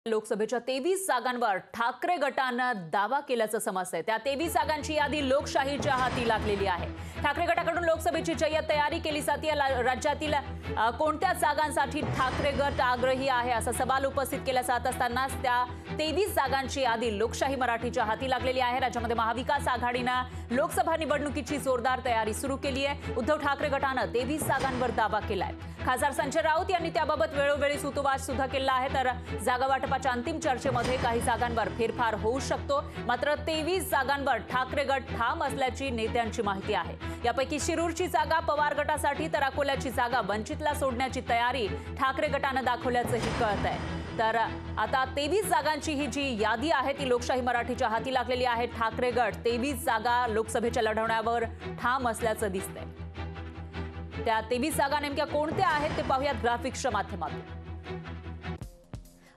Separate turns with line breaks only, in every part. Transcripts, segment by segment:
लोकसभेच्या 23 जागांवर ठाकरे गटानं दावा केल्याचं समजतंय। त्या 23 जागांची यादी लोकशाहीच्या हाती लागलेली आहे। ठाकरे गटाकडून लोकसभेची जय्यत तयारी केली जाते। राज्यातील कोणत्या जागांसाठी ठाकरे गट आग्रही आहे असा सवाल उपस्थित केला जात असतानाच त्या 23 जागांची यादी लोकशाही मराठीच्या हाती लागलेली आहे। राज्यामध्ये महाविकास आघाडीनं लोकसभा निवडणुकीची जोरदार तयारी सुरू केली आहे। उद्धव ठाकरे गटानं 23 जागांवर दावा केलाय। खासदार संजय राऊत यांनी त्याबाबत वेळोवेळी सूतोवाच सुद्धा केला आहे। तर जागा वाटपाच्या अंतिम चर्चेमध्ये काही जागांवर फेरफार होऊ शकतो, मात्र 23 जागांवर ठाकरे गट ठाम असल्याची नेत्यांची माहिती आहे। यापैकी शिरूरची जागा पवार गटासाठी तर अकोल्याची जागा वंचितला सोडण्याची तयारी ठाकरे गटानं दाखवल्याचंही कळतंय। तर आता 23 जागांची ही जी यादी आहे ती लोकशाही मराठीच्या हाती लागलेली आहे। ठाकरे गट 23 जागा लोकसभेच्या लढवण्यावर ठाम असल्याचं दिसतंय। त्या 23 जागा नेमक्या कोणत्या आहेत ते पाहूयात ग्राफिक्सच्या माध्यमातून।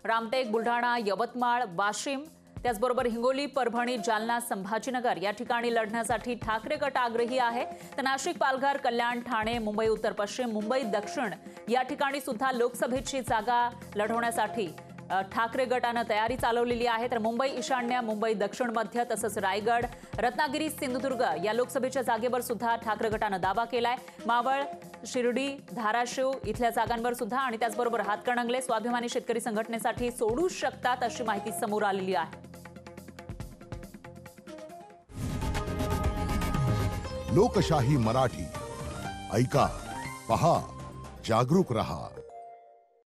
रामटेक, बुलढाणा, यवतमाळ, वाशिम, त्याचबरोबर हिंगोली, परभणी, जालना, संभाजीनगर या ठिकाणी लढण्यासाठी ठाकरे गट आग्रही आहे। तर नाशिक, पालघर, कल्याण, ठाणे, मुंबई उत्तर पश्चिम, मुंबई दक्षिण या ठिकाणी सुद्धा लोकसभेची जागा लढवण्यासाठी ठाकरे गटानं तयारी चालवलेली आहे। तर मुंबई ईशान्य, मुंबई दक्षिण मध्य तसंच रायगड, रत्नागिरी, सिंधुदुर्ग या लोकसभेच्या जागेवर सुद्धा ठाकरे गटानं दावा केलाय। मावळ, शिर्डी, धाराशिव इथल्या जागांवर सुद्धा आणि त्याचबरोबर हातकणंगले स्वाभिमानी शेतकरी संघटनेसाठी सोडू शकतात अशी माहिती समोर आलेली आहे।
लोकशाही मराठी ऐका, पहा, जागरूक रहा।